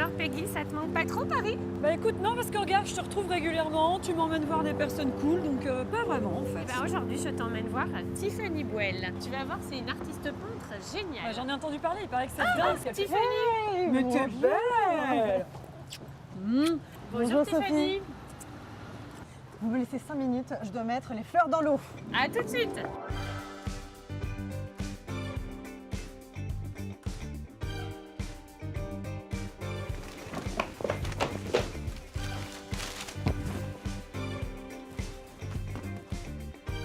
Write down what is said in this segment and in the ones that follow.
Alors Peggy, ça te manque pas trop Paris? Bah écoute, non, parce que regarde, je te retrouve régulièrement, tu m'emmènes voir des personnes cool, donc pas vraiment en fait. Eh ben, aujourd'hui, je t'emmène voir Tiffany Bouel. Tu vas voir, c'est une artiste peintre géniale. Ouais, j'en ai entendu parler, il paraît que c'est bien. Tiffany! Mais t'es belle. Bonjour Tiffany! Vous me laissez 5 minutes, je dois mettre les fleurs dans l'eau. À tout de suite!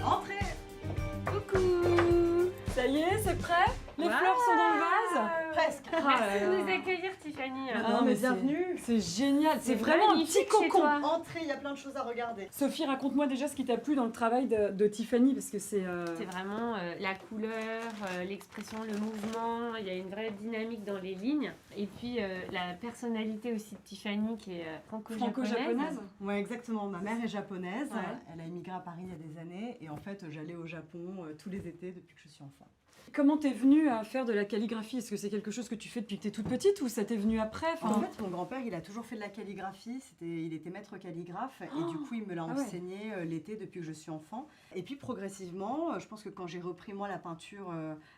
Entrez. Coucou! Ça y est, c'est prêt? Les fleurs sont dans le vase? Presque. Merci de nous accueillir Tiffany. non, mais bienvenue. C'est génial, c'est vraiment un magnifique petit chez cocon. toi. Entrez, il y a plein de choses à regarder. Sophie, raconte-moi déjà ce qui t'a plu dans le travail de Tiffany, parce que c'est... C'est vraiment la couleur, l'expression, le mouvement, il y a une vraie dynamique dans les lignes. Et puis la personnalité aussi de Tiffany qui est franco-japonaise. Ouais, exactement. Ma mère est japonaise. Ouais. Elle a immigré à Paris il y a des années. Et en fait, j'allais au Japon tous les étés depuis que je suis enfant. Comment t'es venue à faire de la calligraphie? Est-ce que c'est quelque chose que tu fais depuis que t'es toute petite ou ça t'est venu après? En fait, mon grand-père, il a toujours fait de la calligraphie. Il était maître calligraphe. Et du coup, il me l'a Ah ouais. enseigné l'été depuis que je suis enfant. Et puis, progressivement, je pense que quand j'ai repris, moi, la peinture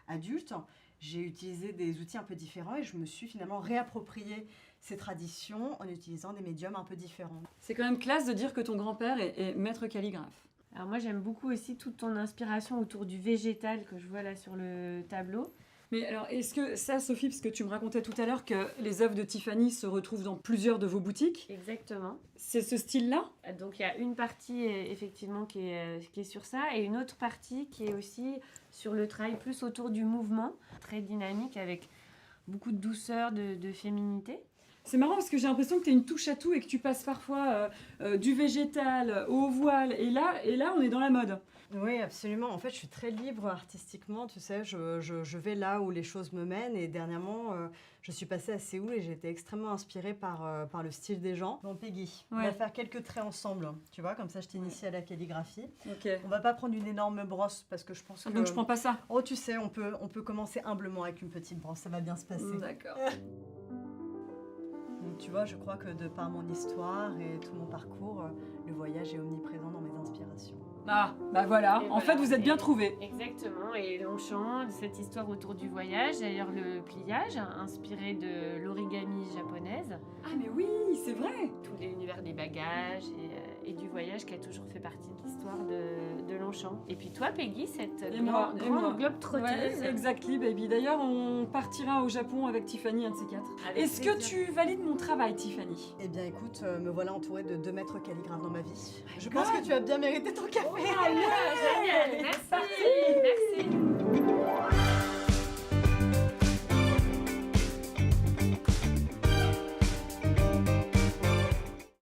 adulte, j'ai utilisé des outils un peu différents et je me suis finalement réapproprié ces traditions en utilisant des médiums un peu différents. C'est quand même classe de dire que ton grand-père est maître calligraphe. Alors moi j'aime beaucoup aussi toute ton inspiration autour du végétal que je vois là sur le tableau. Mais alors, est-ce que ça, Sophie, parce que tu me racontais tout à l'heure que les œuvres de Tiffany se retrouvent dans plusieurs de vos boutiques, Exactement. c'est ce style-là? Donc il y a une partie effectivement qui est sur ça et une autre partie qui est aussi sur le travail plus autour du mouvement, très dynamique avec beaucoup de douceur, de féminité. C'est marrant parce que j'ai l'impression que tu es une touche à tout et que tu passes parfois du végétal au voile. Et là, on est dans la mode. Oui, absolument. En fait, je suis très libre artistiquement, tu sais, je vais là où les choses me mènent. Et dernièrement, je suis passée à Séoul et j'ai été extrêmement inspirée par le style des gens. Bon, Peggy, on va faire quelques traits ensemble, tu vois, comme ça je t'initie à la calligraphie. Ok. On va pas prendre une énorme brosse parce que je pense que... Donc je prends pas ça. Oh, tu sais, on peut commencer humblement avec une petite brosse, ça va bien se passer. D'accord. Donc, tu vois, je crois que de par mon histoire et tout mon parcours, le voyage est omniprésent dans mes inspirations. Ah, bah voilà. Et En fait, vous êtes bien trouvés. Exactement, et Longchamp, cette histoire autour du voyage, d'ailleurs le pliage, inspiré de l'origami japonaise, Ah, mais oui, c'est vrai. tout l'univers des bagages et du voyage qui a toujours fait partie de l'histoire de Longchamp. Et puis toi, Peggy, cette Et moi. grande globe trotteuse. Ouais, exactly, baby. D'ailleurs, on partira au Japon avec Tiffany, un de ces quatre. Avec Est-ce que plaisir. tu valides mon travail, Tiffany? Eh bien, écoute, me voilà entourée de 2 maîtres calligraphes dans ma vie. Je pense que tu as bien mérité ton café. Génial, merci.